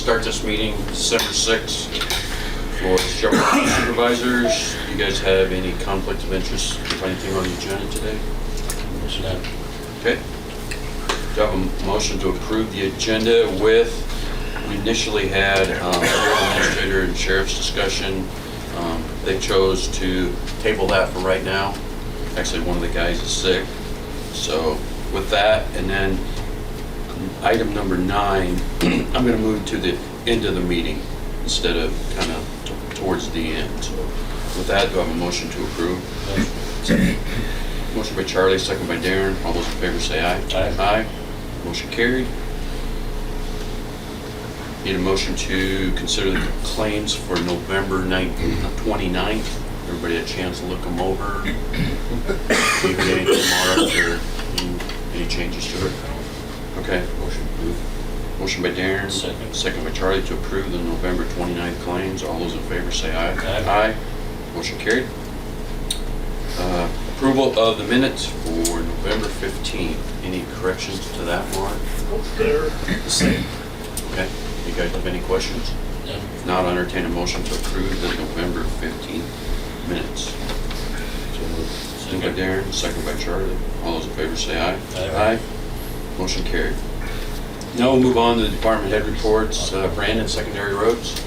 start this meeting December 6th for Shelby Supervisors. You guys have any conflict of interest with anything on the agenda today? Okay. Do I have a motion to approve the agenda with, we initially had administrator and sheriff's discussion. They chose to table that for right now. Actually, one of the guys is sick. So with that, and then item number 9, I'm going to move to the end of the meeting instead of kind of towards the end. So with that, do I have a motion to approve? Motion by Charlie, second by Darren. All those in favor say aye. Aye. Aye. Motion carried. Need a motion to consider the claims for November 29th. Everybody had a chance to look them over. Maybe anything more after any changes to it? Okay. Motion approved. Motion by Darren. Second by Charlie to approve the November 29th claims. All those in favor say aye. Aye. Aye. Motion carried. Approval of the minutes for November 15th. Any corrections to that, Mark? They're the same. Okay. You guys have any questions? No. If not, I'll entertain a motion to approve the November 15th minutes. Second by Darren, second by Charlie. All those in favor say aye. Aye. Motion carried. Now we'll move on to the department head reports. Brandon, secondary roads.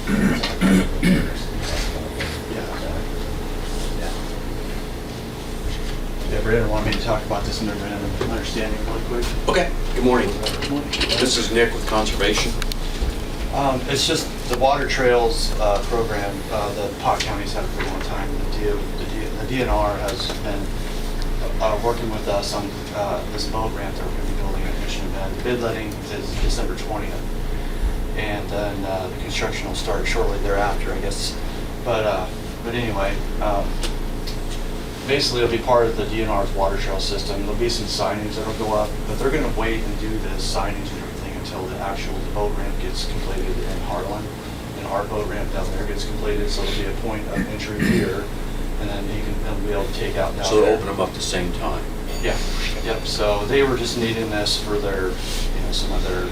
Yeah, Brandon wanted me to talk about this memorandum of understanding really quick. Okay. Good morning. Good morning. This is Nick with Conservation. It's just the water trails program that Pot County's had for a long time. The DNR has been working with us on this boat ramp that we're going to be building at Mission Bend. The bid letting is December 20th, and then the construction will start shortly thereafter, I guess. But anyway, basically it'll be part of the DNR's water trail system. There'll be some signage that'll go up, but they're going to wait and do the signage and everything until the boat ramp gets completed in Harlan, and our boat ramp down there gets completed. So there'll be a point of entry here, and then they'll be able to take out down So there. they'll open them up at the same time. Yeah. Yep. So they were just needing this for their, some of their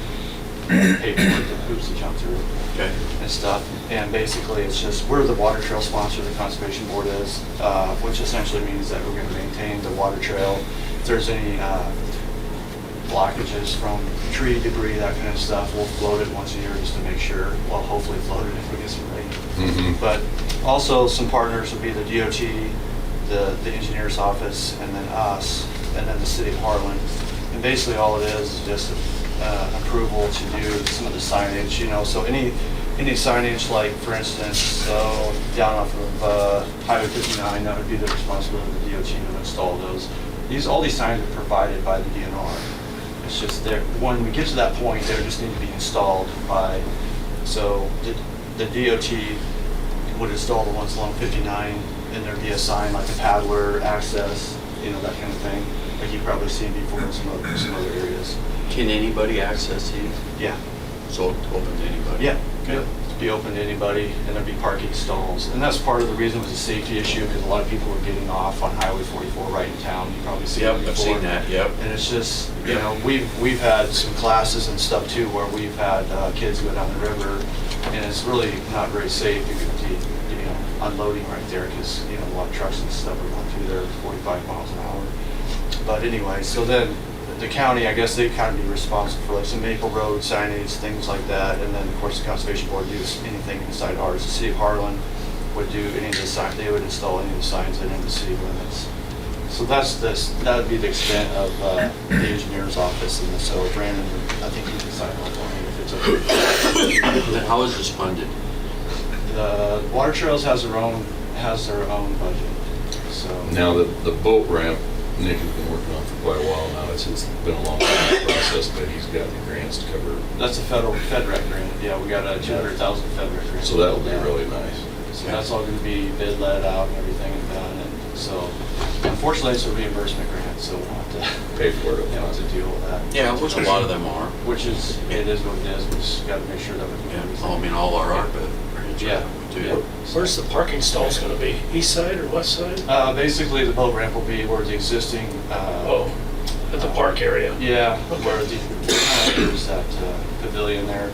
paperwork, the hoops to jump through. Okay. And stuff, and basically it's just, we're the water trail sponsor, the Conservation Board is, which essentially means that we're going to maintain the water trail. If there's any blockages from tree debris, that kind of stuff, we'll float it once a year just to make sure, well, hopefully float it if we get some rain. But also some partners would be the DOT, the engineer's office, and then us, and then the city of Harlan. And basically all it is just approval to do some of the signage, so any signage, like for instance, so down off of Highway 59, that would be the responsibility of the DOT to install those. All these signs are provided by the DNR. It's just that when we get to that point, they just need to be installed by, so the DOT would install the ones along 59, and there'd be a sign like a paddler access, that kind of thing, like you've probably seen before in some other areas. Can anybody access these? Yeah. So open to anybody? Yeah. Okay. Yep. To be open to anybody, and there'd be parking stalls. And that's part of the reason it was a safety issue, because a lot of people are getting off on Highway 44 right in town. You probably seen it before. I've seen that, yep. And it's just, we've had some classes and stuff too, where we've had kids go down the river, and it's really not very safe to unloading right there, because, a lot of trucks and stuff are going through there at 45 miles an hour. But anyway, so then the county, I guess they kind of be responsible for like some Maple Road signage, things like that, and then of course the Conservation Board does anything inside ours. The City of Harlan would do any of the signs, they would install any of the signs in the city limits. So that would be the extent of the engineer's office, and so Brandon, I think he can sign off on it if it's okay. Then how is this funded? The Water Trails has their own budget. So Now the boat ramp, Nick has been working on for quite a while now. It's been a long process, but he's got the grants to cover. that's a FedRec grant. Yeah, we got a $200,000 FedRec grant. So that will be really nice. So that's all going to be bid let out and everything and done. And so unfortunately it's a reimbursement grant, so we'll have to Pay for it. to deal with that. Yeah, which a lot of them are. Which is, it is what it is. We just got to make sure that we do everything. I mean, all our art, but Yeah. we do. Yeah. Where's the parking stalls gonna be? East side or west side? Basically, the boat ramp will be where the existing. At the park area. Yeah, where the there's that pavilion there,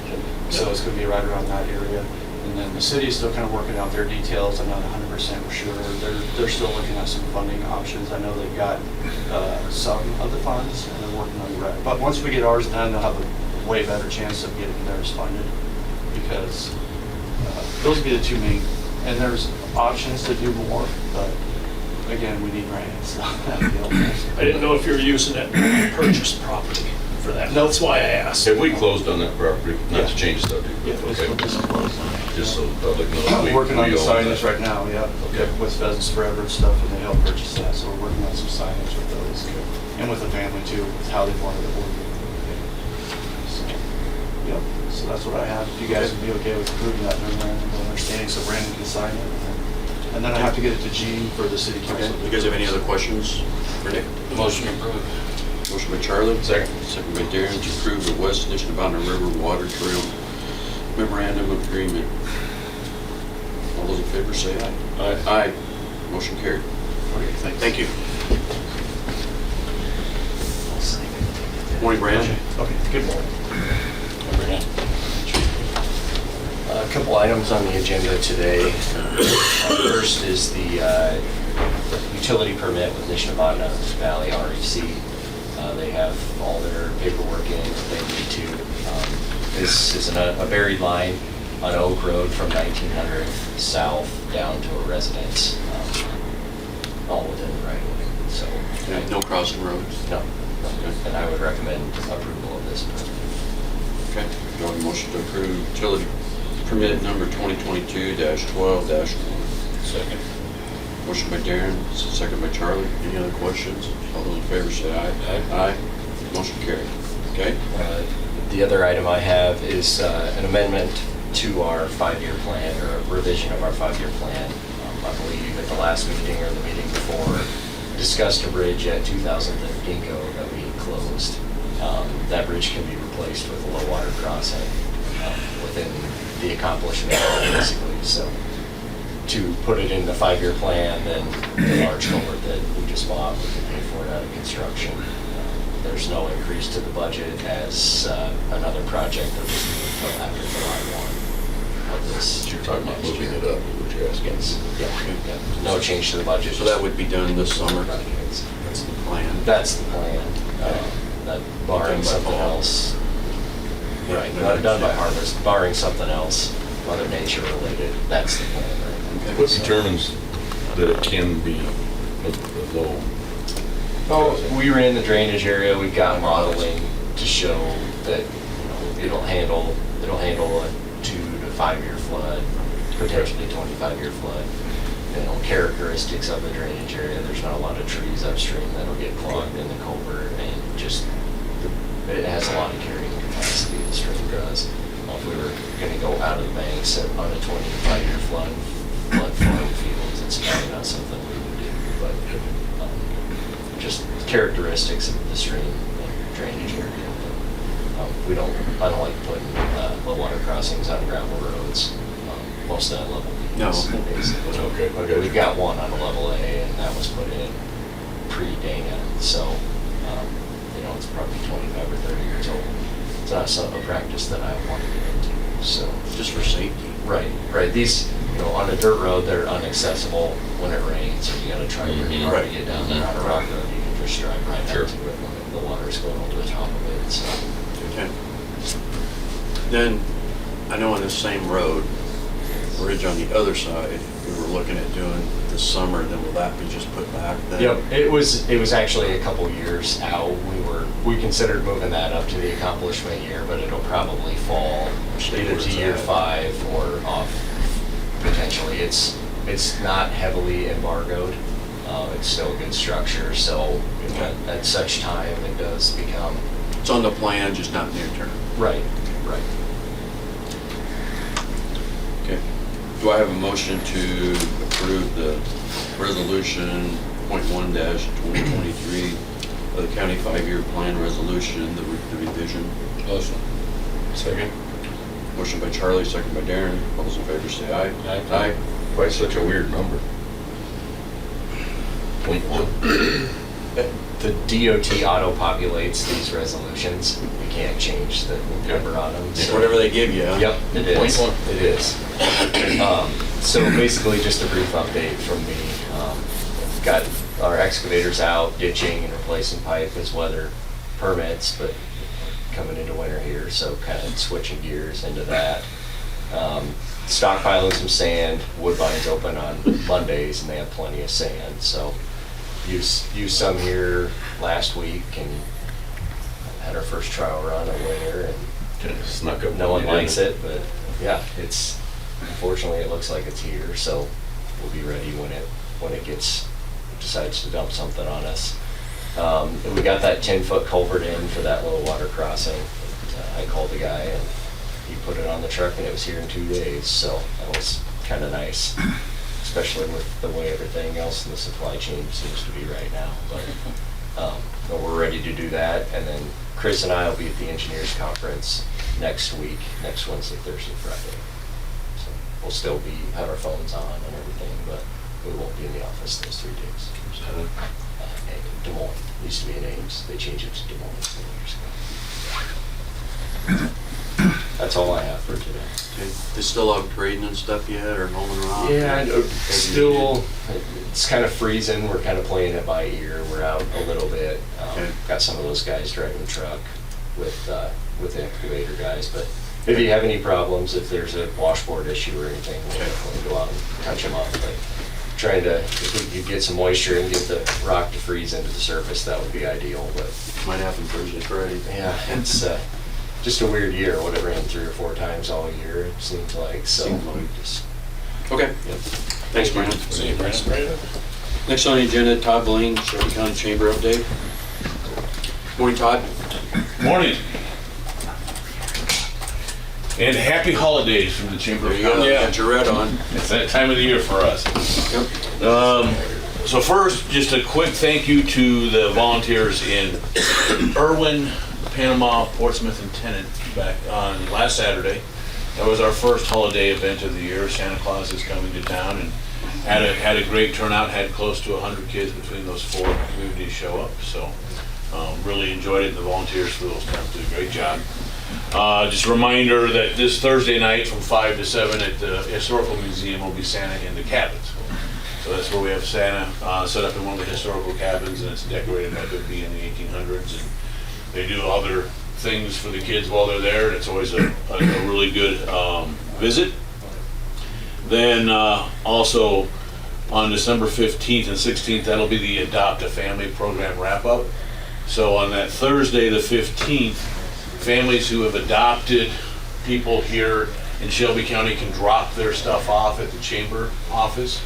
so it's gonna be right around that area. And then the city is still kind of working out their details. I'm not 100% sure. They're still looking at some funding options. I know they've got some of the funds, and they're working on the rest. But once we get ours done, they'll have a way better chance of getting theirs funded, because those would be the two main. And there's options to do more, but again, we need grants. So that'd be helpful. I didn't know if you were using that purchased property for that. No. That's why I asked. Have we closed on that property? Not to Yeah. change the subject, Yeah, but this okay. is close. Just so the public knows. We're working on the we own signage that. right now, yeah. Okay. With Pheasants Forever and stuff, and they helped purchase that, so we're working on some signage with those. And with the family too, with how they wanted it working. So, yep, so that's what I have. If you guys would be okay with approving that memorandum of understanding, so Brandon can sign it. And then I have to get it to Gene for the city Okay, council. you guys have any other questions for Nick? Motion approved. Motion by Charlie. Second. Second by Darren to approve the West Nishnabotna River Water Trail Memorandum of Agreement. All those in favor say aye. Aye. Aye. Motion carried. Okay, thank you. Morning, Brandon. Okay, good morning. A couple items on the agenda today. First is the utility permit with Nishnabotna Valley REC. They have all their paperwork in that they need to. This is a buried line on Oak Road from 1900 south down to a residence, all within the right of way. So, Okay, no crossing roads. no, and I would recommend approval of this permit. Okay, do I have a motion to approve utility permit number 2022-12-1? Second. Motion by Darren, second by Charlie. Any other questions? All those in favor say aye. Aye. Motion carried. Okay? The other item I have is an amendment to our 5-year plan, or a revision of our 5-year plan. I believe at the last meeting or the meeting before, discussed a bridge at 2000th and Ginkgo that we closed. That bridge can be replaced with a low water crossing within the accomplishment, basically. So to put it in the 5-year plan, then the large culvert that we just bought, we can pay for it out of construction. There's no increase to the budget as another project that was until after July 1 of this. You're talking about next moving year. it up, is what you're asking. Yes, yeah. No change to the budget. So that would be done this summer? Projects. That's the plan. That's the plan. That barring Done by something fall. else. Right, Yeah. not done by harvest, barring something else, Mother Nature related, that's the plan right now. What determines that it can be a low? Oh, we ran the drainage area, we've got modeling to show that, it'll handle a 2 to 5 year flood, potentially 25-year flood. Characteristics of the drainage area, there's not a lot of trees upstream that'll get clogged in the culvert, and just, it has a lot of carrying capacity, the stream does. If we were gonna go out of the banks on a 25-year flood flowing fields, it's probably not something we would do, but just characteristics of the stream and drainage area. I don't like putting low water crossings on gravel roads, mostly on level B. No. Basically. Okay. We've got one on a level A, and that was put in pre-Dana, so, it's probably 25 or 30 years old. It's not a practice that I want to get into, so. Just for safety. Right. These, on a dirt road, they're inaccessible when it rains, so you gotta try really hard to get down there. On a rock road, you can just drive right Sure. up to it when the water's going over the top of it, so. Okay. Then, I know on this same road, bridge on the other side, we were looking at doing this summer, then will that be just put back then? Yep, it was actually a couple years out. We considered moving that up to the accomplishment year, but it'll probably fall Stay either where to it's year at. 5 or off potentially. It's not heavily embargoed. It's still a good structure, so at such time it does become. It's on the plan, just not near term. Right. Okay. Do I have a motion to approve the resolution .1-2023 of the county 5-year plan resolution, the revision? Motion. Second. Motion by Charlie, second by Darren. All those in favor say aye. Aye. Why such a weird number? .1. The DOT auto-populates these resolutions. We can't change the number on them. It's whatever they give you, huh? Yep, it is. 0.1. It is. So basically, just a brief update from me. Got our excavators out, ditching and replacing pipe as weather permits, but coming into winter here, so kind of switching gears into that. Stockpiling some sand. Woodbine's open on Mondays, and they have plenty of sand, so used some here last week and had our first trial run of winter, and Kind of snuck up. no one on you, likes didn't it, but yeah, it's, unfortunately, it looks like it's here, so we'll be ready when it decides to dump something on us. And we got that 10-foot culvert in for that low water crossing. I called the guy and he put it on the truck and it was here in 2 days, so that was kind of nice, especially with the way everything else in the supply chain seems to be right now. But we're ready to do that, and then Chris and I will be at the engineers conference next week, next Wednesday, Thursday, Friday. So we'll still have our phones on and everything, but we won't be in the office those 3 days. you? Des Moines, used to be in Ames, they changed it to Des Moines 4 years ago. That's all I have for today. Okay. They still out grading and stuff yet, or mowing around? Yeah, I know. Still, it's kind of freezing. We're kind of playing it by ear. We're out a little bit. Okay. Got some of those guys driving the truck with the excavator guys. But if you have any problems, if there's a washboard issue or anything, we'll definitely go out and touch them up. But trying to, if we could get some moisture and get the rock to freeze into the surface, that would be ideal. But Might happen Thursday, Friday. yeah, it's just a weird year. What, it rained 3 or 4 times all year, it seems like. So Seems like. just, Okay. yep. Thanks, Brandon. See you, Brandon. Next on the agenda, Todd Blaine, Shelby County Chamber update. Morning, Todd. Morning. And happy holidays from the Chamber There of you go. Commerce. Got your red on. It's that time of the year for us. Yep. So first, just a quick thank you to the volunteers in Irwin, Panama, Portsmouth, and Tennant back on last Saturday. That was our first holiday event of the year. Santa Claus is coming to town, and had a great turnout. Had close to 100 kids between those 4 communities show up. So really enjoyed it. And the volunteers for those times did a great job. Just a reminder that this Thursday night from 5 to 7 at the Historical Museum will be Santa in the cabins. So that's where we have Santa set up in one of the historical cabins, and it's decorated like it would be in the 1800s. And they do other things for the kids while they're there, and it's always a really good visit. Then also on December 15th and 16th, that'll be the Adopt a Family program wrap-up. So on that Thursday, the 15th, families who have adopted people here in Shelby County can drop their stuff off at the chamber office.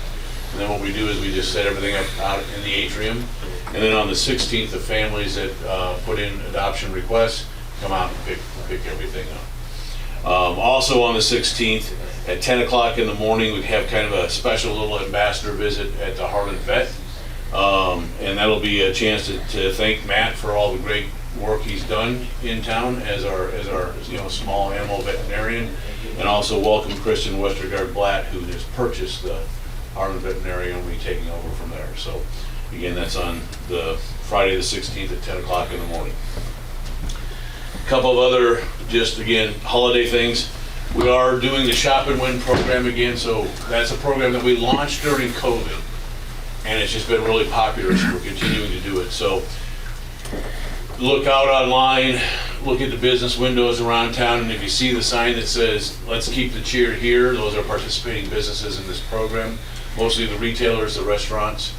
And then what we do is we just set everything up out in the atrium. And then on the 16th, the families that put in adoption requests come out and pick everything up. Also on the 16th, at 10 o'clock in the morning, we have kind of a special little ambassador visit at the Harlan Vet. And that'll be a chance to thank Matt for all the great work he's done in town as our small animal veterinarian, and also welcome Kristen Westergaard Blatt, who has purchased the Harlan Veterinarian, and will be taking over from there. So again, that's on the Friday the 16th at 10 o'clock in the morning. A couple of other, just again, holiday things. We are doing the Shop and Win program again, so that's a program that we launched during COVID, and it's just been really popular, so we're continuing to do it. So look out online, look at the business windows around town, and if you see the sign that says, "Let's keep the cheer here," those are participating businesses in this program, mostly the retailers, the restaurants.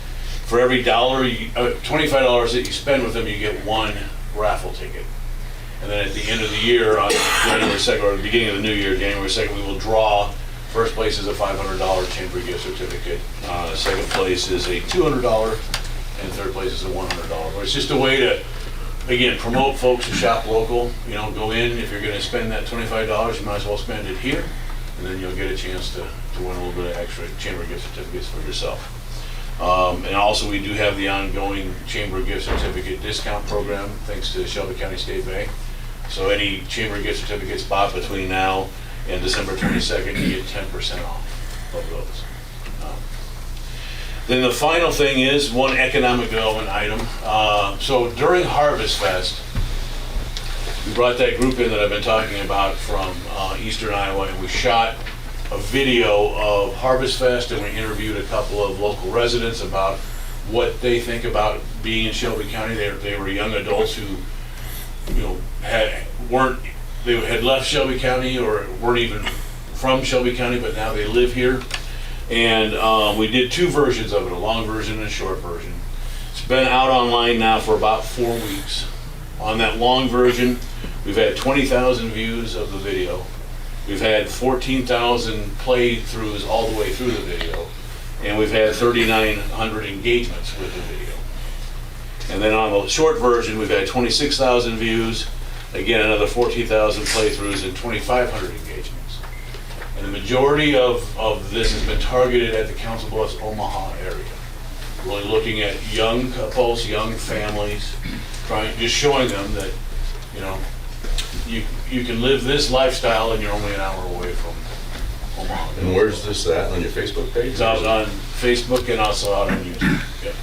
For every $25 that you spend with them, you get 1 raffle ticket. And then at the end of the year, on January 2nd, or the beginning of the new year, January 2nd, we will draw. First place is a $500 chamber gift certificate. Second place is a $200, and third place is a $100. But it's just a way to, again, promote folks to shop local. Go in, if you're gonna spend that $25, you might as well spend it here, and then you'll get a chance to win a little bit of extra chamber gift certificates for yourself. And also, we do have the ongoing chamber gift certificate discount program, thanks to Shelby County State Bank. So any chamber gift certificates bought between now and December 22nd, you get 10% off of those. Then the final thing is one economic development item. So during Harvest Fest, we brought that group in that I've been talking about from Eastern Iowa, and we shot a video of Harvest Fest, and we interviewed a couple of local residents about what they think about being in Shelby County. They were young adults who, you know, they had left Shelby County or weren't even from Shelby County, but now they live here. And we did two versions of it, a long version and a short version. It's been out online now for about 4 weeks. On that long version, we've had 20,000 views of the video. We've had 14,000 playthroughs all the way through the video. And we've had 3,900 engagements with the video. And then on the short version, we've had 26,000 views, again, another 14,000 playthroughs and 2,500 engagements. And the majority of this has been targeted at the Council Bluffs, Omaha area. Really looking at young couples, young families, just showing them that, you know, you can live this lifestyle and you're only an hour away from Omaha. And where's this at, on your Facebook page? It's out on Facebook and also out on YouTube. Yep.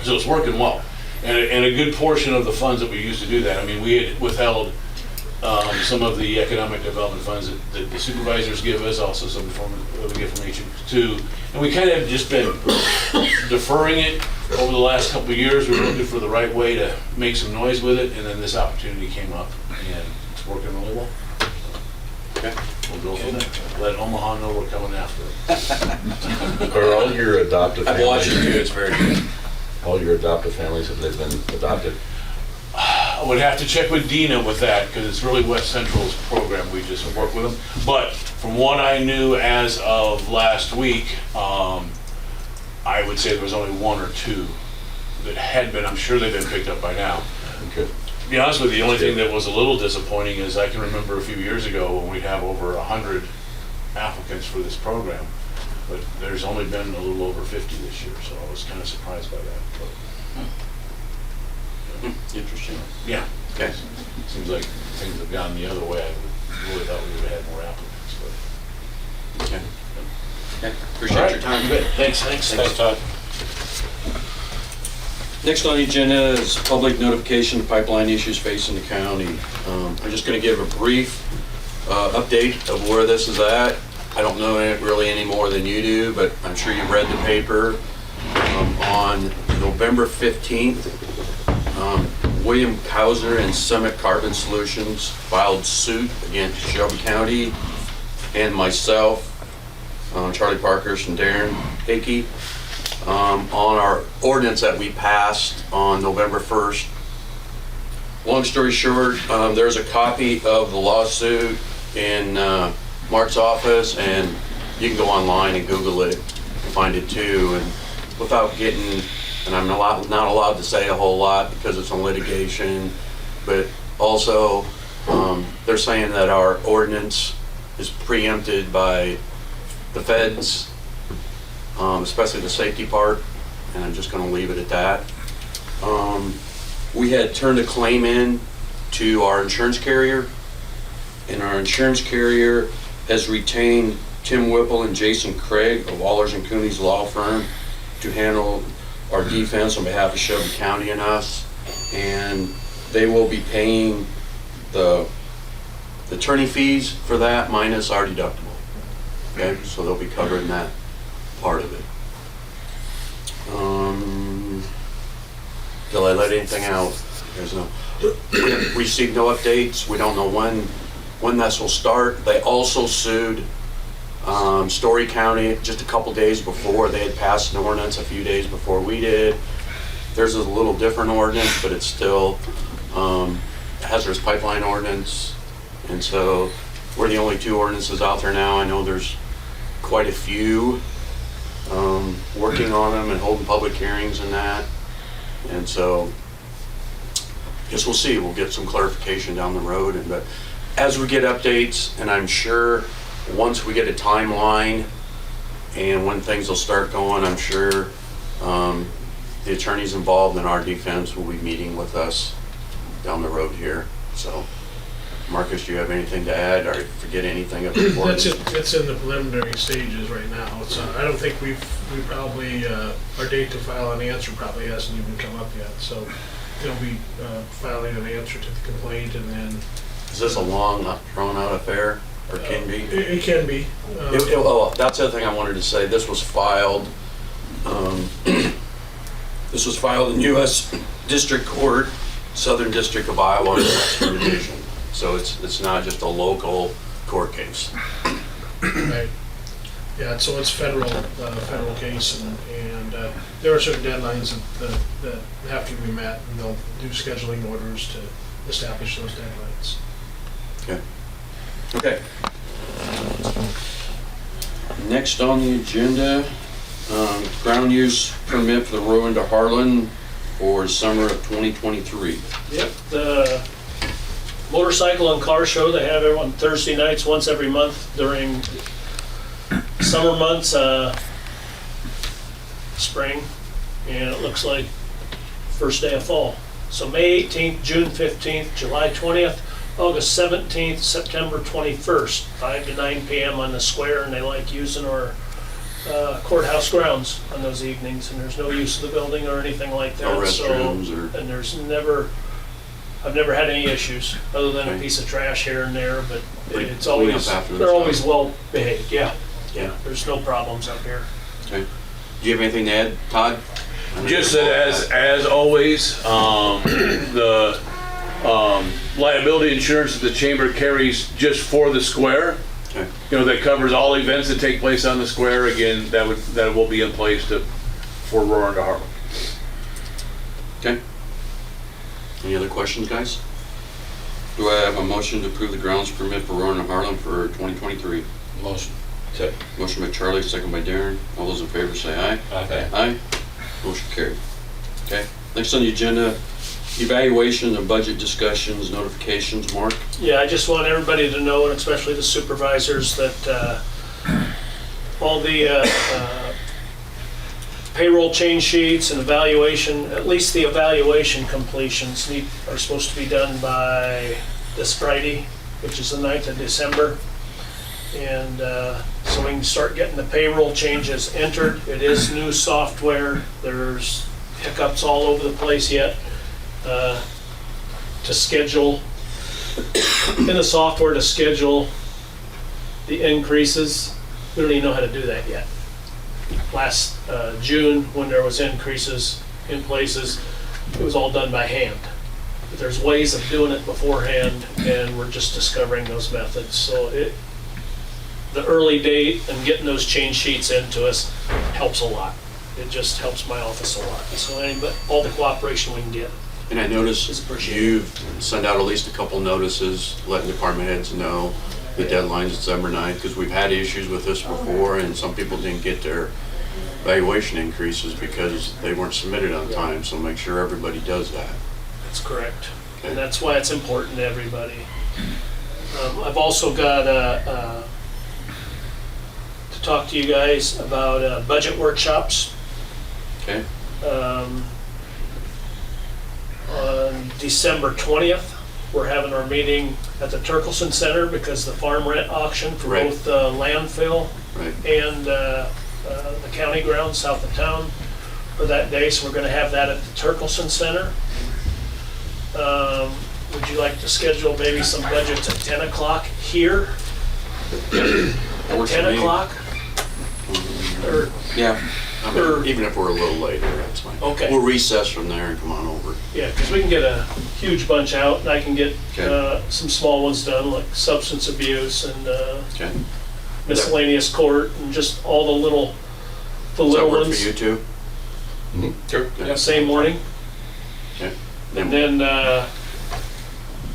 So it's working well. And a good portion of the funds that we used to do that, I mean, we had withheld some of the economic development funds that the supervisors give us, also some we get from H2. And we kind of just been deferring it over the last couple of years. We were looking for the right way to make some noise with it, and then this opportunity came up, and it's working really well. Okay. We'll go from there. Let Omaha know we're coming after it. Are all your adoptive I've watched it families, too, it's very good. all your adoptive families, have they been adopted? I would have to check with Dina with that, because it's really West Central's program. We just work with them. But from what I knew as of last week, I would say there was only one or two that had been. I'm sure they've been picked up by now. Okay. To be honest with you, the only thing that was a little disappointing is I can remember a few years ago when we'd have over 100 applicants for this program, but there's only been a little over 50 this year, so I was kind of surprised by that. But, Interesting. yeah. Okay. Seems like things have gone the other way. I really thought we would have had more applicants, but. Okay. Okay. Appreciate your time. Thanks, Todd. Next on the agenda is public notification of pipeline issues facing the county. I'm just going to give a brief update of where this is at. I don't know it really any more than you do, but I'm sure you've read the paper. On November 15th, William Kauser and Summit Carbon Solutions filed suit against Shelby County and myself, Charlie Parkhurst and Darren Hickey, on our ordinance that we passed on November 1st. Long story short, there's a copy of the lawsuit in Mark's office, and you can go online and Google it and find it too. And without getting, and I'm not allowed to say a whole lot because it's in litigation, but also they're saying that our ordinance is preempted by the feds, especially the safety part, and I'm just going to leave it at that. We had turned a claim in to our insurance carrier, and our insurance carrier has retained Tim Whipple and Jason Craig of Wallers and Cooney's law firm to handle our defense on behalf of Shelby County and us, and they will be paying the attorney fees for that minus our deductible. Okay, so they'll be covering that part of it. Did I let anything out? There's no. We received no updates. We don't know when this will start. They also sued Story County just a couple days before. They had passed an ordinance a few days before we did. Theirs is a little different ordinance, but it's still hazardous pipeline ordinance. And so we're the only two ordinances out there now. I know there's quite a few working on them and holding public hearings and that. And so guess we'll see. We'll get some clarification down the road. But as we get updates, and I'm sure once we get a timeline and when things will start going, I'm sure the attorneys involved in our defense will be meeting with us down the road here. So Marcus, do you have anything to add, or forget anything of importance? It's in the preliminary stages right now. It's, I don't think we probably, our date to file an answer probably hasn't even come up yet. So they'll be filing an answer to the complaint, and then. Is this a long, drawn-out affair, or can be? It can be. Oh, that's the other thing I wanted to say. This was filed, this was filed in U.S. District Court, Southern District of Iowa, Western Division. So it's not just a local court case. Right. Yeah, so it's federal case, and there are certain deadlines that have to be met, and they'll do scheduling orders to establish those deadlines. Okay. Okay. Next on the agenda, ground use permit for the road into Harlan for summer of 2023. Yep, the motorcycle and car show they have on Thursday nights once every month during summer months, spring, and it looks like first day of fall. So May 18th, June 15th, July 20th, August 17th, September 21st, 5 to 9 p.m. on the square, and they like using our courthouse grounds on those evenings, and there's no use of the building or anything like that. No restrooms or... And there's I've never had any issues, other than a piece of trash here and there, but it's always, they're always well behaved, yeah. Yeah, there's no problems up here. Okay. Do you have anything to add, Todd? Just that as always, the liability insurance that the chamber carries just for the square, Okay. you know, that covers all events that take place on the square. Again, that will be in place for Roaring to Harlan. Okay. Any other questions, guys? Do I have a motion to approve the grounds permit for Roaring to Harlan for 2023? Motion. Second. Motion by Charlie, second by Darren. All those in favor say aye. Aye. Aye. Motion carried. Okay. Next on the agenda, evaluation and budget discussions, notifications. Mark? Yeah, I just want everybody to know, and especially the supervisors, that all the payroll change sheets and evaluation, at least the evaluation completions are supposed to be done by this Friday, which is the 9th of December. And so we can start getting the payroll changes entered. It is new software. There's hiccups all over the place yet. To schedule, in the software to schedule the increases, we don't even know how to do that yet. Last June, when there was increases in places, it was all done by hand. But there's ways of doing it beforehand, and we're just discovering those methods. So the early date and getting those change sheets into us helps a lot. It just helps my office a lot. So all the cooperation we can get. And I noticed It's appreciated. you've sent out at least a couple notices, letting department heads know the deadline's December 9th, because we've had issues with this before, and some people didn't get their valuation increases because they weren't submitted on time, so make sure everybody does that. That's correct. Okay. And that's why it's important to everybody. I've also got to talk to you guys about budget workshops. Okay? On December 20th, we're having our meeting at the Turkelson Center because the farm rent auction for Right. both the landfill Right. and the county grounds south of town for that day. So we're going to have that at the Turkelson Center. Would you like to schedule maybe some budgets at 10 o'clock here? That works for 10 me. o'clock? Or Yeah. I mean, Or- even if we're a little later, that's fine. Okay. We'll recess from there and come on over. yeah, because we can get a huge bunch out, and I can get Okay. some small ones done, like substance abuse and Okay? miscellaneous court, and just all the little Does that work ones. for you too? Sure. Yeah. Same morning, Okay. and then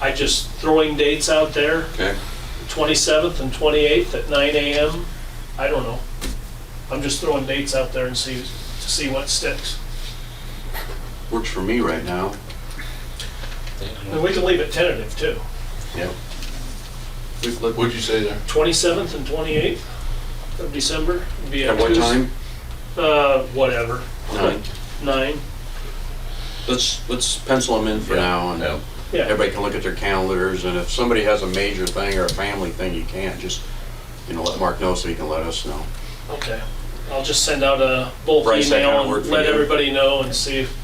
I just throwing dates out there. Okay. 27th and 28th at 9 a.m. I don't know. I'm just throwing dates out there and see what sticks. Works for me right now. And we can leave it tentative too. Yeah. What'd you say there? 27th and 28th of December. Would be a At what Tuesday. time? Whatever. 9. 9. Let's pencil them in for now, and Yeah. Yeah. everybody can look at their calendars, and if somebody has a major thing or a family thing, you can't, just, let Mark know so he can let us know. Okay. I'll just send out a bulk Bryce, that kinda email work and for let you? everybody know and see if,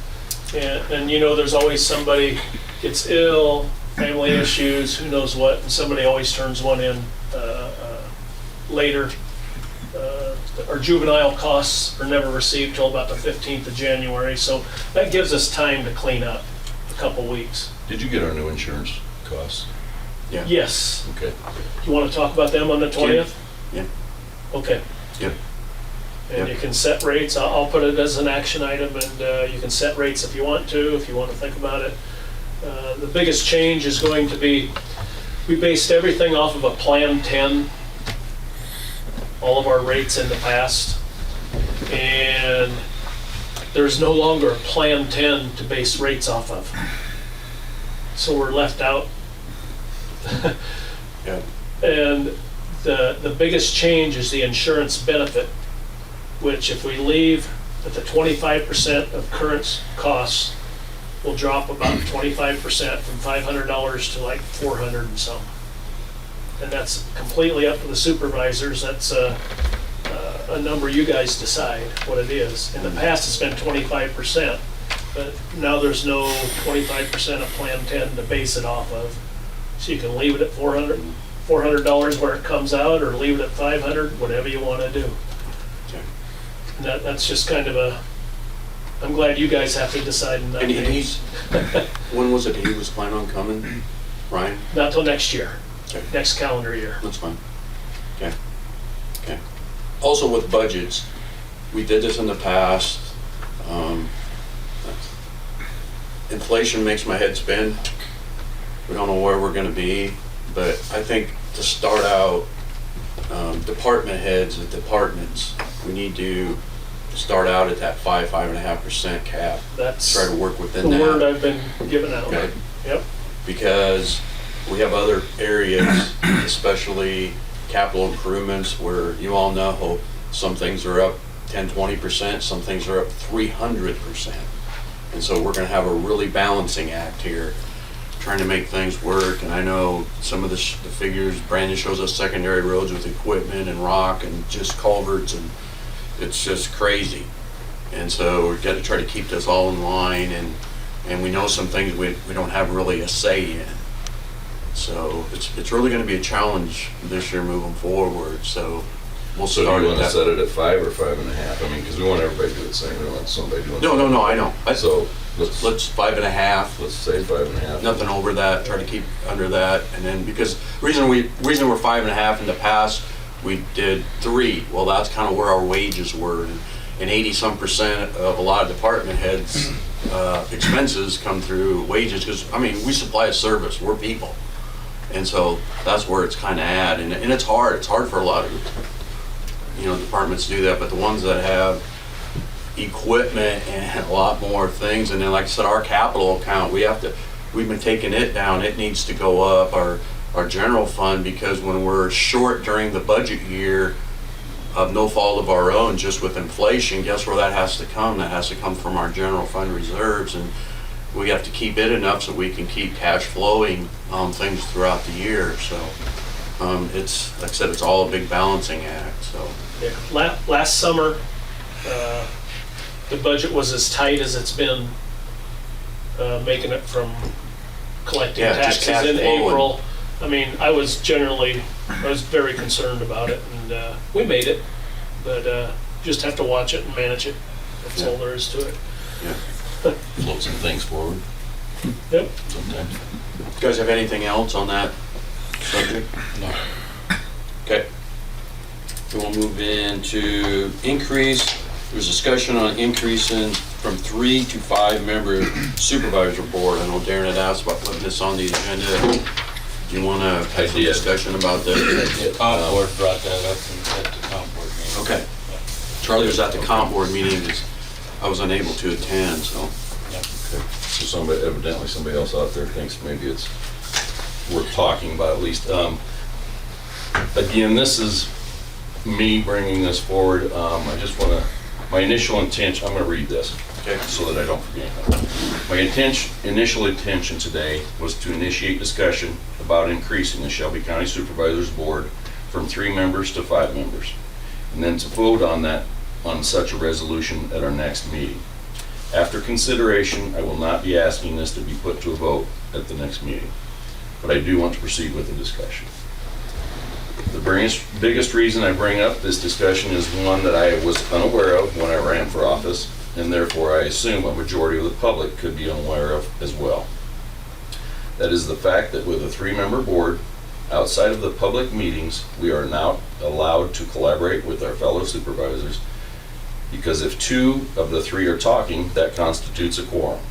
and there's always somebody gets ill, family issues, who knows what, and somebody always turns one in later. Our juvenile costs are never received till about the 15th of January, so that gives us time to clean up a couple weeks. Did you get our new insurance costs? Yeah. Yes. Okay. You want to talk about them on the 20th? Yeah. Okay. Yep. And Yep. you can set rates. I'll put it as an action item, and you can set rates if you want to think about it. The biggest change is going to be, we based everything off of a Plan 10, all of our rates in the past. And there's no longer a Plan 10 to base rates off of. So we're left out. Yeah. And the biggest change is the insurance benefit, which if we leave at the 25% of current costs, will drop about 25% from $500 to like $400 and some. And that's completely up to the supervisors. That's a number you guys decide what it is. In the past, it's been 25%, but now there's no 25% of Plan 10 to base it off of. So you can leave it at $400 where it comes out, or leave it at $500, whatever you want to do. Okay. And that's just kind of I'm glad you guys have to decide in that And case. when was it he was planning on coming, Ryan? Not till next year, Okay. next calendar year. That's fine. Okay. Okay. Also with budgets, we did this in the past. Inflation makes my head spin. We don't know where we're gonna be, but I think to start out, department heads of departments, we need to start out at that 5.5% cap. That's Try to work the within that. word I've been giving out. Okay. Yep. Because we have other areas, especially capital improvements, where you all know some things are up 10-20%, some things are up 300%. And so we're gonna have a really balancing act here, trying to make things work. And I know some of the figures, Brandon shows us secondary roads with equipment and rock and just culverts, and it's just crazy. And so we've got to try to keep this all in line, and we know some things we don't have really a say in. So it's really going to be a challenge this year moving forward. So we'll So start do you at want to that. set it at 5 or 5.5? I mean, because we want everybody to do the same. We don't want somebody doing. No, I know. So let's Let's 5.5. let's say 5.5. Nothing over that. Try to keep under that, and then because reason we're 5.5 in the past, we did 3. Well, that's kind of where our wages were, and 80-some% of a lot of department heads' expenses come through wages. Because I mean, we supply a service. We're people, and so that's where it's kind of at. And it's hard. It's hard for a lot of departments to do that. But the ones that have equipment and a lot more things, and then like I said, our capital account, we've been taking it down. It needs to go up. Our general fund, because when we're short during the budget year of no fault of our own, just with inflation, guess where that has to come? That has to come from our general fund reserves, and we have to keep it enough so we can keep cash flowing on things throughout the year. So it's, like I said, it's all a big balancing act. So Yeah. Last summer, the budget was as tight as it's been, making it from collecting Yeah, just taxes cash in flowing. April. I mean, I was very concerned about it, and we made it, but just have to watch it and manage it. That's all there is to it. yeah. Float some things forward Yep. sometimes. You guys have anything else on that subject? No. Okay. Then we'll move into increase. There's discussion on increasing from 3 to 5 member supervisor board. I know Darren had asked about putting this on the agenda. Do you want to have some did. discussion about this? Comp board brought that up at the comp board meeting. Okay. Charlie was at the comp board meeting. I was unable to attend, so. Yep. Okay. So evidently somebody else out there thinks maybe it's worth talking about at least. Again, this is me bringing this forward. I just want to, my initial intention, I'm going to read this. Okay. so that I don't forget. My initial intention today was to initiate discussion about increasing the Shelby County Supervisors Board from 3 members to 5 members, and then to vote on such a resolution at our next meeting. After consideration, I will not be asking this to be put to a vote at the next meeting, but I do want to proceed with the discussion. The biggest reason I bring up this discussion is one that I was unaware of when I ran for office, and therefore I assume a majority of the public could be unaware of as well. That is the fact that with a 3-member board, outside of the public meetings, we are now allowed to collaborate with our fellow supervisors, because if 2 of the 3 are talking, that constitutes a quorum,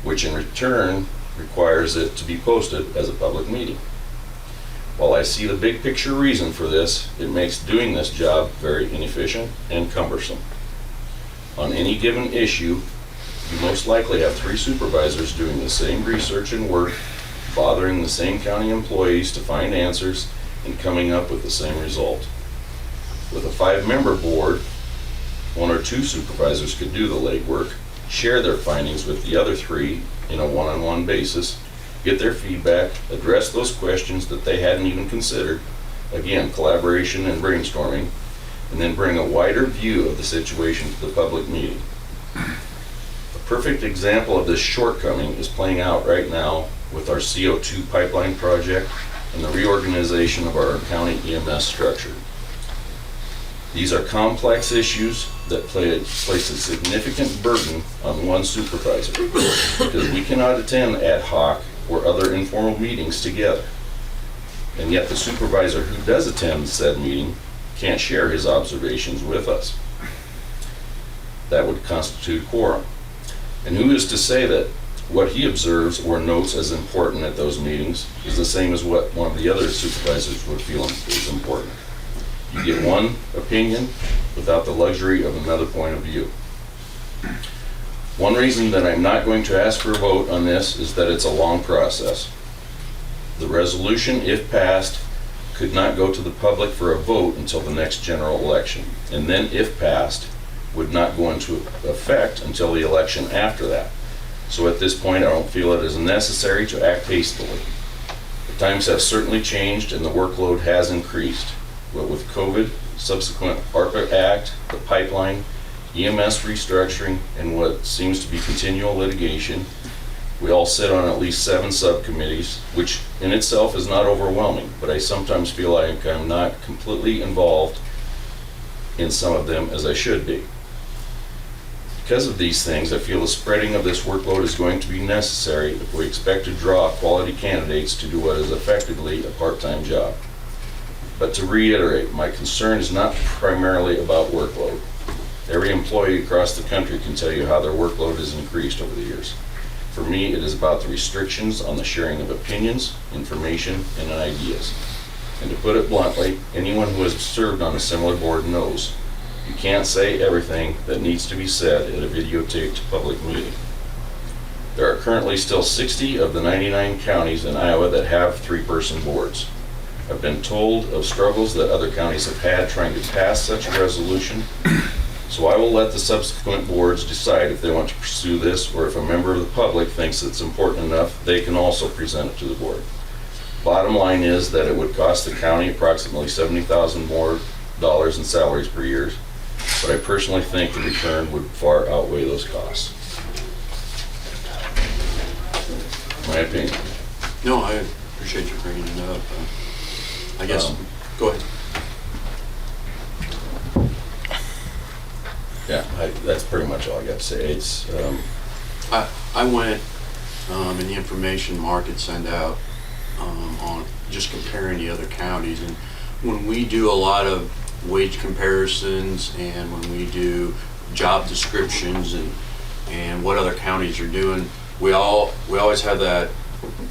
which in return requires it to be posted as a public meeting. While I see the big picture reason for this, it makes doing this job very inefficient and cumbersome. On any given issue, you most likely have 3 supervisors doing the same research and work, bothering the same county employees to find answers and coming up with the same result. With a 5-member board, 1 or 2 supervisors could do the legwork, share their findings with the other 3 in a one-on-one basis, get their feedback, address those questions that they hadn't even considered, again, collaboration and brainstorming, and then bring a wider view of the situation to the public meeting. A perfect example of this shortcoming is playing out right now with our CO2 pipeline project and the reorganization of our county EMS structure. These are complex issues that place a significant burden on one supervisor, because we cannot attend ad hoc or other informal meetings together. And yet the supervisor who does attend said meeting can't share his observations with us. That would constitute quorum. And who is to say that what he observes or notes as important at those meetings is the same as what one of the other supervisors would feel is important? You get one opinion without the luxury of another point of view. One reason that I'm not going to ask for a vote on this is that it's a long process. The resolution, if passed, could not go to the public for a vote until the next general election, and then, if passed, would not go into effect until the election after that. So at this point, I don't feel it is necessary to act hastily. The times have certainly changed and the workload has increased. But with COVID, subsequent ARPA Act, the pipeline, EMS restructuring, and what seems to be continual litigation, we all sit on at least 7 subcommittees, which in itself is not overwhelming, but I sometimes feel like I'm not completely involved in some of them as I should be. Because of these things, I feel the spreading of this workload is going to be necessary if we expect to draw quality candidates to do what is effectively a part-time job. But to reiterate, my concern is not primarily about workload. Every employee across the country can tell you how their workload has increased over the years. For me, it is about the restrictions on the sharing of opinions, information, and ideas. And to put it bluntly, anyone who has served on a similar board knows you can't say everything that needs to be said at a videotaped public meeting. There are currently still 60 of the 99 counties in Iowa that have 3-person boards. I've been told of struggles that other counties have had trying to pass such a resolution, so I will let the subsequent boards decide if they want to pursue this, or if a member of the public thinks it's important enough, they can also present it to the board. Bottom line is that it would cost the county approximately $70,000 more in salaries per year, but I personally think the return would far outweigh those costs. My opinion. No, I appreciate you bringing it up. I guess, go ahead. Yeah, that's pretty much all I got to say. It's I went in the information Mark had sent out on just comparing the other counties, and when we do a lot of wage comparisons and when we do job descriptions and what other counties are doing, we always have that,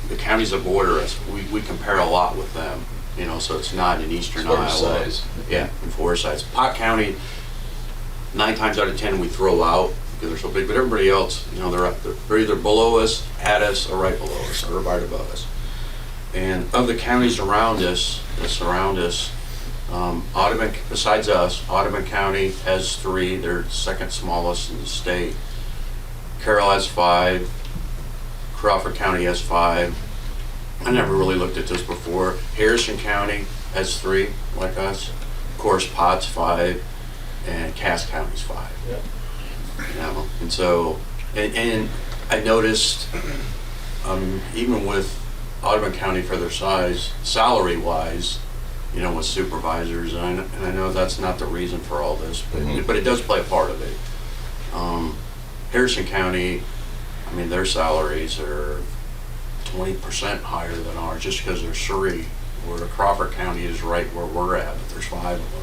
the counties that border us, we compare a lot with them, you know, so it's not in eastern Iowa. size. Yeah, in Forsyth. Pot County, 9 times out of 10 we throw out because they're so big, but everybody else, you know, they're either below us, at us, or right below us, or right above us. And of the counties around us, that surround us, Audubon, besides us, Audubon County has 3. They're second smallest in the state. Carroll has 5, Crawford County has 5. I never really looked at this before. Harrison County has 3, like us. Of course, Potts 5, and Cass County's 5. Yep. You know, and so, and I noticed, even with Audubon County for their size, salary-wise, you know, with supervisors, and I know that's not the reason for all this, but it does play a part of it. Harrison County, I mean, their salaries are 20% higher than ours, just because there's 3. Where Crawford County is right where we're at, but there's 5 of them,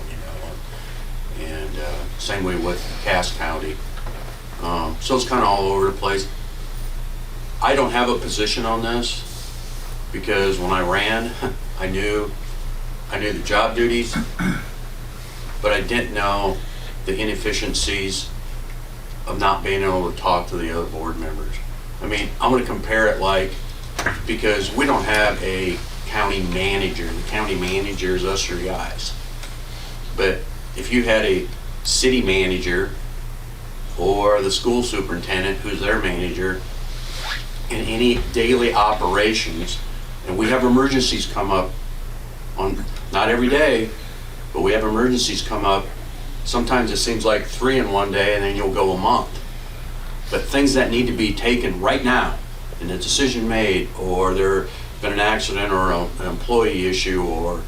you know. And same way with Cass County. So it's kind of all over the place. I don't have a position on this because when I ran, I knew the job duties, but I didn't know the inefficiencies of not being able to talk to the other board members. I mean, I'm going to compare it like, because we don't have a county manager. The county manager is us 3 guys. But if you had a city manager or the school superintendent who's their manager in any daily operations, and we have emergencies come up on, not every day, but we have emergencies come up. Sometimes it seems like 3 in one day and then you'll go a month. But things that need to be taken right now and a decision made, or there's been an accident or an employee issue, or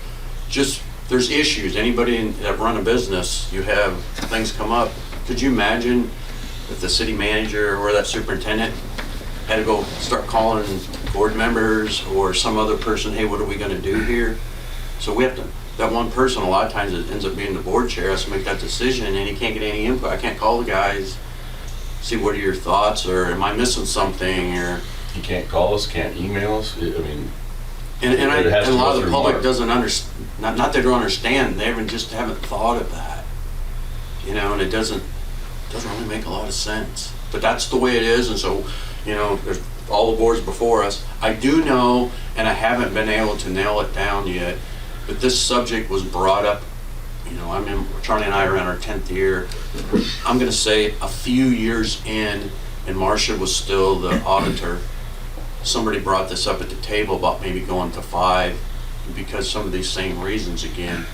just there's issues. Anybody that run a business, you have things come up. Could you imagine if the city manager or that superintendent had to go start calling board members or some other person, hey, what are we going to do here? So we have to, that one person, a lot of times it ends up being the board chair, has to make that decision, and he can't get any input. I can't call the guys, see what are your thoughts, or am I missing something, or... You can't call us, can't email us, I mean... And it has a to lot go of the through public Mark. doesn't understand, not that they don't understand, they haven't thought of that. You know, and it doesn't really make a lot of sense. But that's the way it is, and so, you know, there's all the boards before us. I do know, and I haven't been able to nail it down yet, but this subject was brought up, you know, Charlie and I are in our 10th year. I'm gonna say a few years in, and Marcia was still the auditor, somebody brought this up at the table about maybe going to 5 because some of these same reasons again.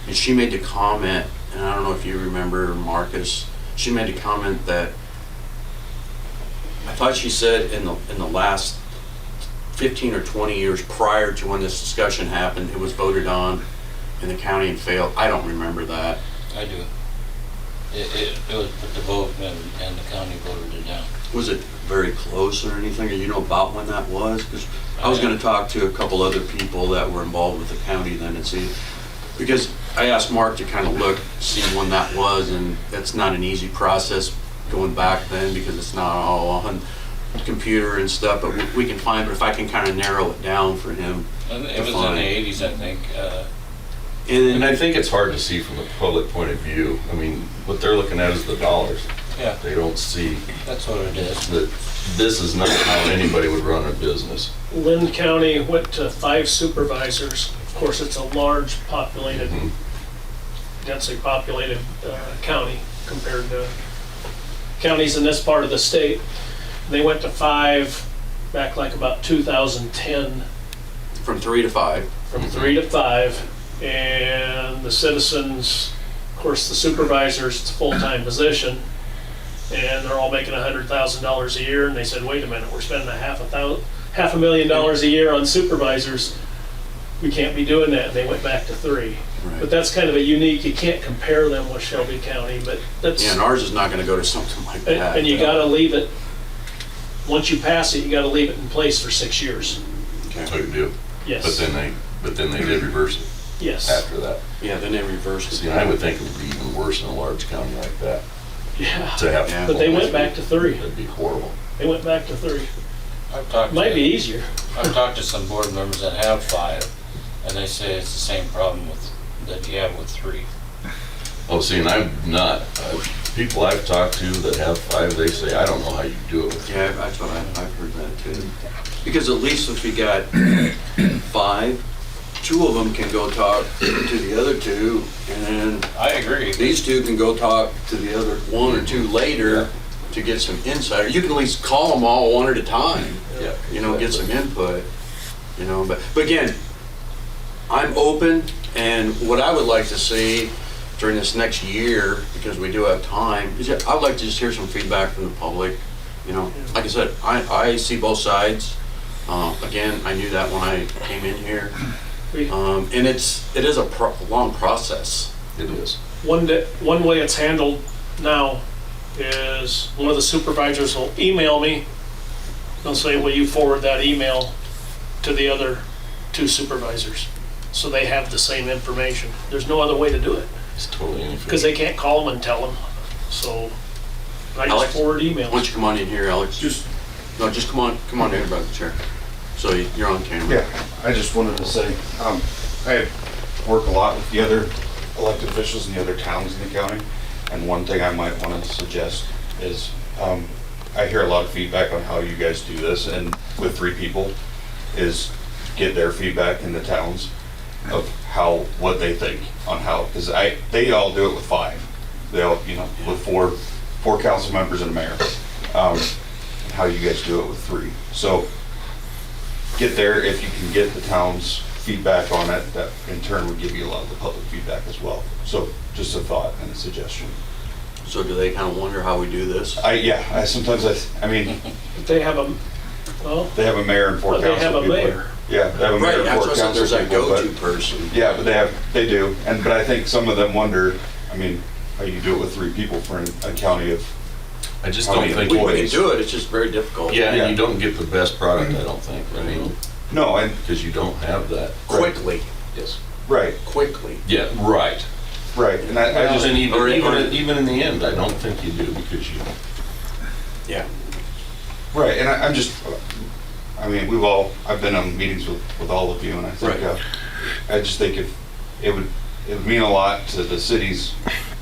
And she made the comment, and I don't know if you remember, Marcus, she made a comment that I thought she said in the last 15 or 20 years prior to when this discussion happened, it was voted on in the county and failed. I don't remember that. I do. It was put to vote and the county voted it down. Was it very close or anything? Or you know about when that was? Because I was going to talk to a couple other people that were involved with the county then and see. Because I asked Mark to kind of look, see when that was, and that's not an easy process going back then because it's not all on computer and stuff, but we can find, but if I can kind of narrow it down for him. It was in the 80s, I think. And I think it's hard to see from the public point of view. I mean, what they're looking at is the dollars. Yeah, They don't see that's what it is. that this is not how anybody would run a business. Lynn County went to 5 supervisors. Of course, it's a large populated, densely populated county compared to counties in this part of the state. They went to 5 back like about 2010, From 3 to 5. from 3 to 5. And the citizens, of course, the supervisors, it's a full-time position, and they're all making $100,000 a year. And they said, wait a minute, we're spending $500,000 a year on supervisors. We can't be doing that. And they went back to 3. Right. But that's kind of a unique, you can't compare them with Shelby County, but that's, Yeah, and ours is not going to go to something like that. and you gotta leave it, once you pass it, you gotta leave it in place for 6 years. That's what you do. Yes. But then they did reverse it Yes. after that. Yeah, then they reversed it. See, I would think it would be even worse in a large county like that. Yeah. To have. Yeah. But they went back to 3. That'd be horrible. They went back to 3. Might Be easier. I've talked to some board members that have 5, and they say it's the same problem that you have with 3. Oh, see, and I'm not, people I've talked to that have 5, they say, I don't know how you do it. Yeah, that's what I've heard that too. Because at least if you got 5, 2 of them can go talk to the other 2, and then I agree. these 2 can go talk to the other 1 or 2 later. to get some insight. You can at least call them all one at a time, Yeah. you know, get some input, you know, but again, I'm open, and what I would like to see during this next year, because we do have time, is that I'd like to just hear some feedback from the public. You know, like I said, I see both sides. Again, I knew that when I came in here. And it is a long process. It is. One way it's handled now is one of the supervisors will email me. They'll say, will you forward that email to the other 2 supervisors? So they have the same information. There's no other way to do it, It's totally inefficient. because they can't call them and tell them. So I Alex, just forward Why don't emails. you come on in here, Alex? Just come on in by the chair. So you're on camera. Yeah, I just wanted to say, I work a lot with the other elected officials in the other towns in the county, and one thing I might want to suggest is, I hear a lot of feedback on how you guys do this, and with 3 people, is get their feedback in the towns of what they think on how, because they all do it with 5. They all, you know, with four council members and a mayor. How you guys do it with 3. So get there, if you can get the town's feedback on it, that in turn would give you a lot of the public feedback as well. So just a thought and a suggestion. So do they kind of wonder how we do this? Sometimes I mean, They have a, well, they have a mayor and 4 But council they have a people. mayor. Yeah, they have a mayor Right, and that's 4 what I said, council there's that people, but- go-to person. Yeah, but they do, but I think some of them wonder, I mean, how you do it with 3 people for a county of, I just How don't many think. We can employees? do it, it's just very difficult. Yeah, Yeah. and you don't get the best product, I don't think. I mean, no, and, because you don't have that. Quickly, Yes. right, quickly. Yeah, right. and I just, And or- even in the end, I don't think you do, because you, Yeah. right, and I'm just, I mean, I've been on meetings with all of you, and I think, Right. I just think if, it would mean a lot to the cities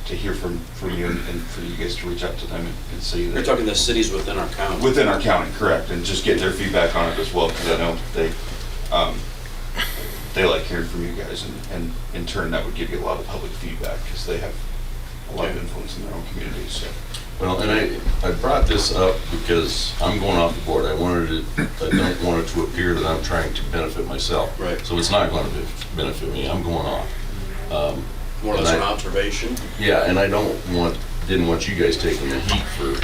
to hear from you and for you guys to reach out to them and see You're that. talking the cities within our county. Within our county, correct, and just get their feedback on it as well, because I know they like hearing from you guys, and in turn, that would give you a lot of public feedback, because they have a lot of influence in their own communities, so. well, and I brought this up because I'm going off the board. I don't want it to appear that I'm trying to benefit myself. Right. So it's not going to benefit me. I'm going off. More or and less an I- observation. Yeah, and I didn't want you guys taking the heat for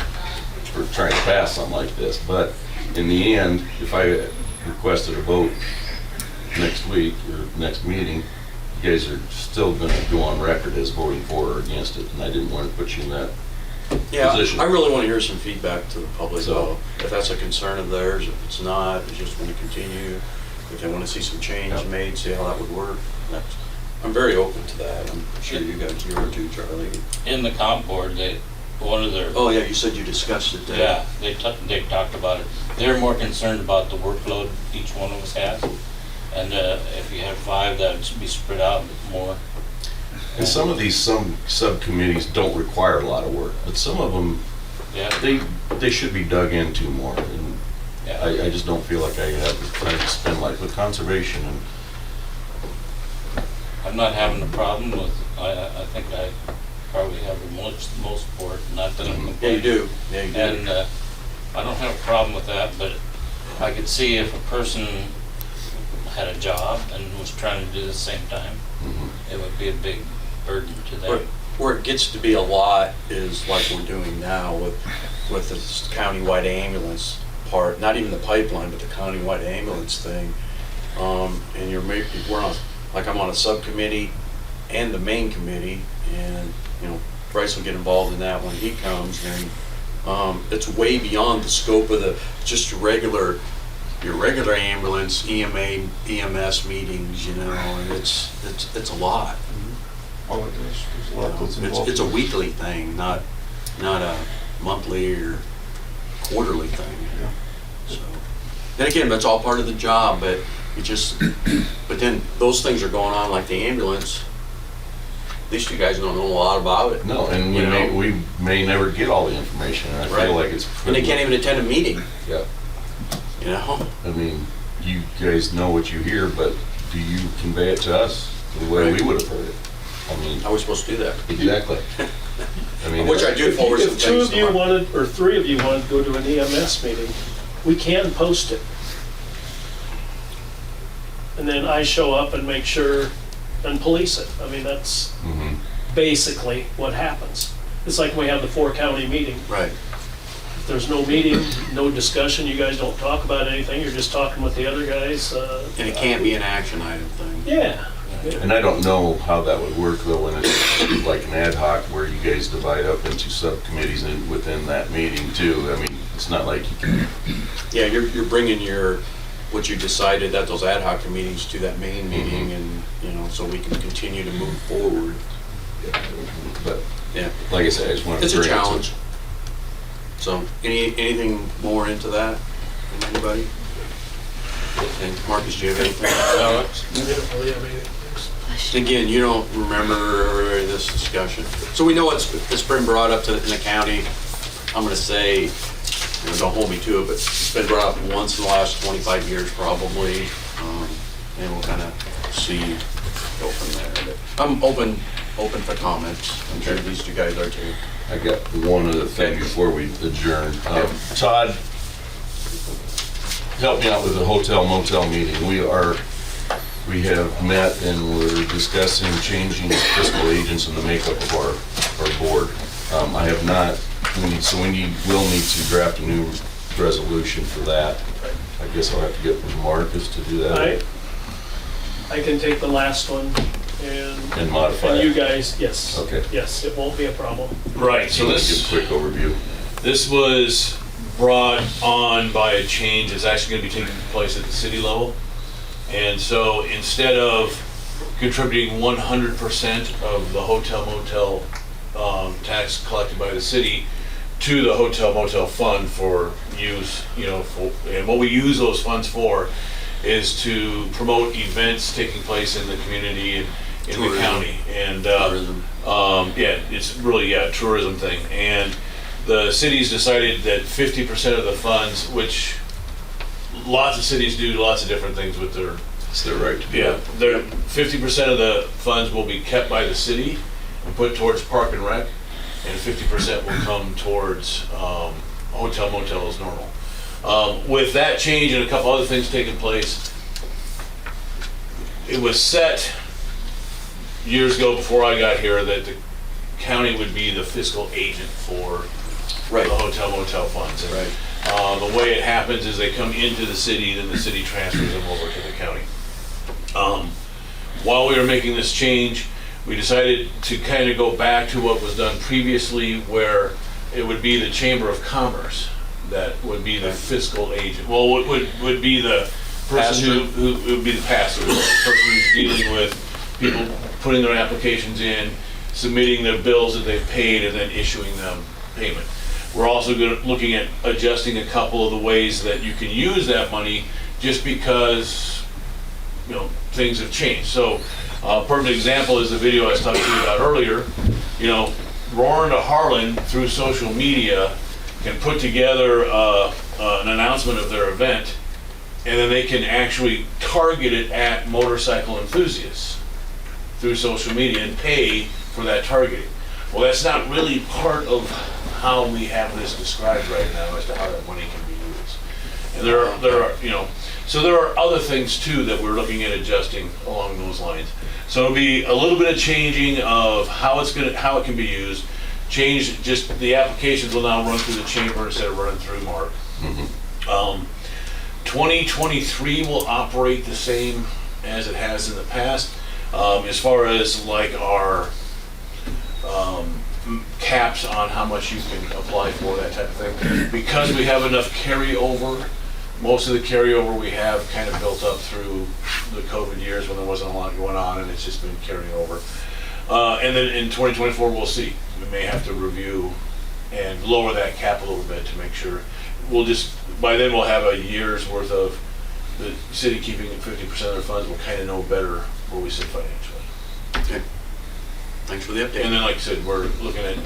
trying to pass something like this. But in the end, if I requested a vote next week or next meeting, you guys are still going to go on record as voting for or against it, and I didn't want to put you in that Yeah, position. I really want to hear some feedback to the public, So- though. If that's a concern of theirs, if it's not, they just want to continue, if they want to see some change Yep. made, see how that would work. I'm very open to that. I'm sure you guys, you are too, Charlie. In the comp board, one of their, Oh, yeah, you said you discussed it there. yeah, they talked about it. They're more concerned about the workload each one of us has. And if you have 5, that would be spread out more. And some of these subcommittees don't require a lot of work, but some of them, Yeah, they should be dug into more. And yeah. I just don't feel like I have the time to spend like with conservation and I'm not having a problem with, I think I probably have the most for it, not that I'm Yeah, you complaining. do. Yeah, you do. And I don't have a problem with that, but I could see if a person had a job and was trying to do the same time, it would be a big burden to them. Where it gets to be a lot is like we're doing now with this countywide ambulance part, not even the pipeline, but the countywide ambulance thing. And we're on, like I'm on a subcommittee and the main committee, and, you know, Bryce will get involved in that when he comes, and it's way beyond the scope of just your regular ambulance, EMS meetings, you know, and it's a lot. Oh, there's a lot that's involved. It's a weekly thing, not a monthly or quarterly thing. Yeah. So, and again, that's all part of the job, but but then those things are going on, like the ambulance. At least you guys don't know a lot about it. no, and You know? we may never get all the information, and I Right. feel like it's. And they can't even attend a meeting, Yeah, you know? I mean, you guys know what you hear, but do you convey it to us the way we Right. would have heard it? I mean, How are we supposed to do that? exactly. I mean, Which I do forward some If two things of you to Mark. wanted, or three of you wanted to go to an EMS meeting, we can post it. And then I show up and make sure and police it. I mean, that's mhm. basically what happens. It's like we have the 4-county meeting. Right. If there's no meeting, no discussion, you guys don't talk about anything, you're just talking with the other guys. And it can't be an action item thing. Yeah. And I don't know how that would work though, when it's like an ad hoc where you guys divide up into subcommittees and within that meeting too. I mean, it's not like you can, Yeah, you're bringing what you decided at those ad hoc meetings to that main meeting and, so we can continue to move forward. but Yeah, like I said, I just wanted to it's a bring it to- challenge. So, anything more into that from anybody? And Marcus, do you have anything? We don't really have anything. Again, you don't remember this discussion. So we know it's been brought up in the county. I'm gonna say, don't hold me to it, but it's been brought up once in the last 25 years probably. And we'll kind of go from there. But I'm open for comments. I'm sure these two guys are too. I got one other thing before we adjourn. Todd, help me out with the hotel motel meeting. We have met and we're discussing changing fiscal agents in the makeup of our board. I have not, we'll need to draft a new resolution for that. I guess I'll have to get with Marcus to do that I can take the last one and modify and you it. guys, yes. Okay. Yes, it won't be a problem. Right, so Give this. a quick overview. This was brought on by a change that's actually going to be taking place at the city level. And so instead of contributing 100% of the hotel motel tax collected by the city to the hotel motel fund for use, and what we use those funds for is to promote events taking place in the community and in Tourism. the county. And Tourism. it's really a tourism thing. And the city's decided that 50% of the funds, which lots of cities do lots of different things with their, It's their right to do yeah, that. their 50% of the funds will be kept by the city and put towards park and rec, and 50% will come towards hotel motel as normal. With that change and a couple other things taking place, it was set years ago before I got here that the county would be the fiscal agent for Right. the hotel motel funds. And, Right. the way it happens is they come into the city, then the city transfers them over to the county. While we were making this change, we decided to kind of go back to what was done previously, where it would be the Chamber of Commerce that would be the fiscal agent. Well, would be the person who would be the passer, the person who's dealing with people putting their applications in, submitting their bills that they've paid, and then issuing them payment. We're also looking at adjusting a couple of the ways that you can use that money, just because, things have changed. So, a perfect example is the video I was talking to you about earlier. Roaring to Harlan through social media can put together an announcement of their event, and then they can actually target it at motorcycle enthusiasts through social media and pay for that targeting. Well, that's not really part of how we have this described right now as to how that money can be used. And there are other things too that we're looking at adjusting along those lines. So it'll be a little bit of changing of how it can be used. Change, just the applications will now run through the chamber instead of running through Mark. 2023 will operate the same as it has in the past. As far as like our caps on how much you can apply for, that type of thing. Because we have enough carryover, most of the carryover we have kind of built up through the COVID years when there wasn't a lot going on, and it's just been carrying over. And then in 2024, we'll see. We may have to review and lower that cap a little bit to make sure. By then we'll have a year's worth of the city keeping 50% of their funds. We'll kind of know better where we sit financially. Okay. Thanks for the update. And then, like I said, we're looking at,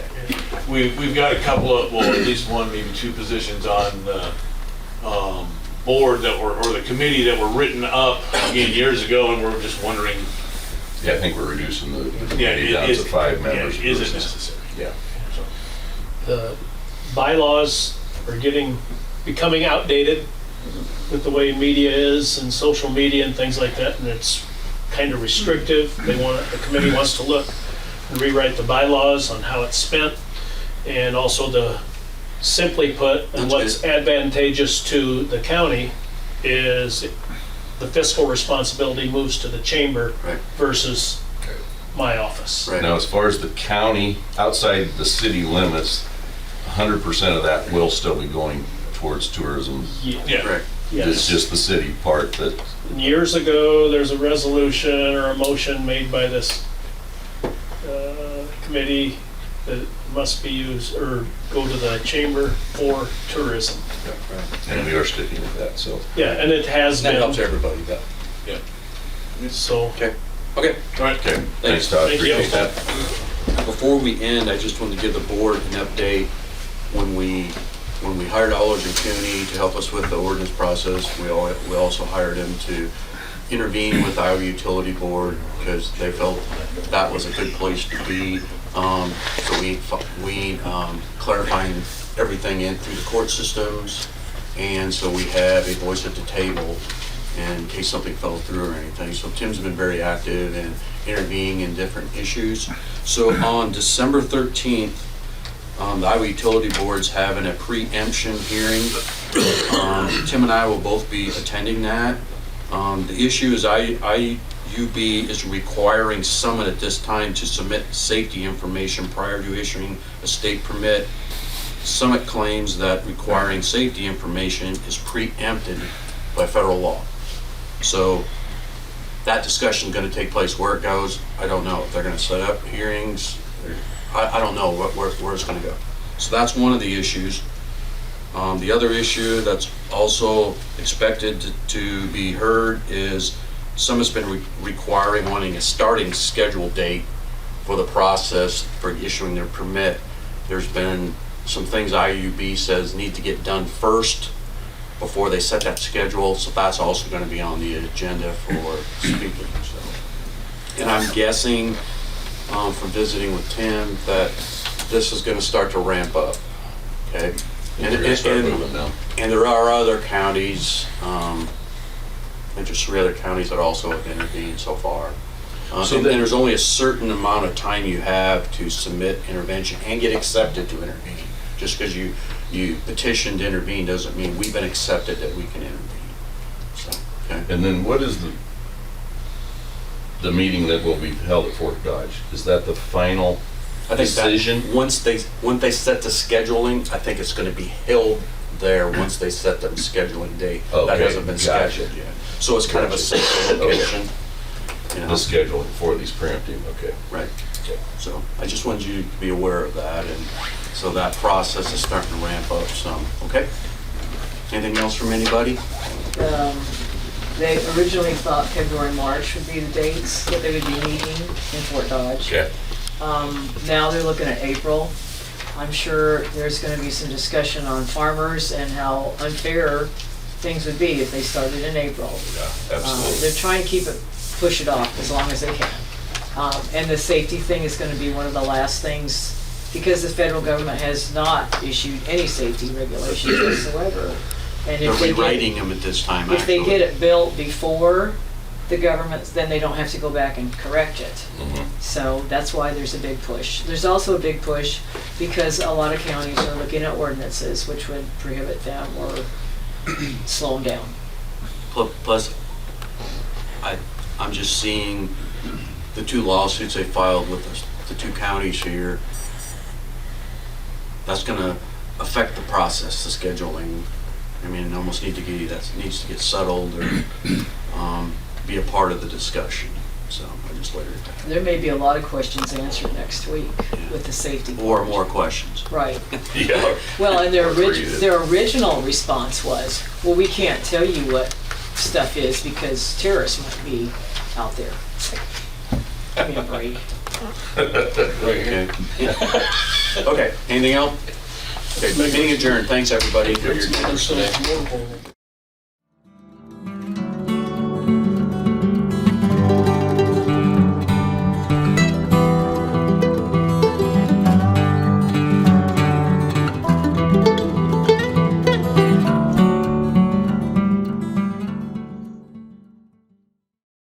we've got a couple of, well, at least one, maybe two positions on the board or the committee that were written up again years ago, and we're just wondering, Yeah, I think we're reducing the yeah, committee down to 5 members. is it versus- necessary? Yeah. So, the bylaws are becoming outdated with the way media is and social media and things like that, and it's kind of restrictive. The committee wants to look and rewrite the bylaws on how it's spent, and also simply put, and That's what's good. advantageous to the county is the fiscal responsibility moves to the chamber Right. versus my office. Right. Now, as far as the county, outside the city limits, 100% of that will still be going towards tourism. Yeah. Correct. Yes. It's just the city part that, Years ago, there's a resolution or a motion made by this committee that it must be used or go to the chamber for tourism. and we are sticking with that, so. Yeah, and it has That helps been, everybody, that. so. Okay, okay. All right. Okay, thanks, Todd, Thank you. appreciate that. Before we end, I just wanted to give the board an update. When we hired Allers and Cooney to help us with the ordinance process, we also hired him to intervene with Iowa Utility Board because they felt that was a good place to be. So we clarifying everything in through the court systems, and so we have a voice at the table in case something fell through or anything. So Tim's been very active in intervening in different issues. So on December 13th, the Iowa Utility Board's having a preemption hearing. Tim and I will both be attending that. The issue is IUB is requiring Summit at this time to submit safety information prior to issuing a state permit. Summit claims that requiring safety information is preempted by federal law. So that discussion is going to take place. Where it goes, I don't know. If they're going to set up hearings, I don't know where it's going to go. So that's one of the issues. The other issue that's also expected to be heard is Summit's been wanting a starting schedule date for the process for issuing their permit. There's been some things IUB says need to get done first before they set that schedule, so that's also going to be on the agenda for speaking. So. And I'm guessing from visiting with Tim that this is going to start to ramp up. Okay, We're gonna start moving now. and there are other counties, and just 3 other counties that also have intervened so far. So And then- there's only a certain amount of time you have to submit intervention and get accepted to intervene. Just because you petitioned to intervene doesn't mean we've been accepted that we can intervene. So, okay. And then what is the meeting that will be held at Fort Dodge? Is that the final I think that decision? once they set the scheduling, I think it's going to be held there once they set the scheduling date. That Okay, hasn't been gotcha. scheduled yet. So it's kind of a safe location. You know? The scheduling for these preemptive, okay. Right. So I just wanted you to be aware of that, and so that process is starting to ramp up some. Okay? Anything else from anybody? They originally thought February, March would be the dates that they would be meeting in Fort Dodge. Okay. Now they're looking at April. I'm sure there's gonna be some discussion on farmers and how unfair things would be if they started in April. Yeah, absolutely. They're trying to push it off as long as they can. And the safety thing is gonna be one of the last things, because the federal government has not issued any safety regulations whatsoever. And They're if they rewriting them at this time, If they actually. get it built before the government, then they don't have to go back and correct it. Mhm. So that's why there's a big push. There's also a big push because a lot of counties are looking at ordinances which would prohibit them or slow them down. Plus, I'm just seeing the 2 lawsuits they filed with the 2 counties here. That's gonna affect the process, the scheduling. I mean, it almost needs to get settled or be a part of the discussion. So I just later it down. There may be a lot of questions answered next week with the safety. Or part. more questions. Right. Yeah. Well, and Or creative. their original response was, well, we can't tell you what stuff is because terrorists might be out there. Give me a break. Okay. Okay, anything else? Okay, meeting adjourned. Thanks, everybody, for your attendance today.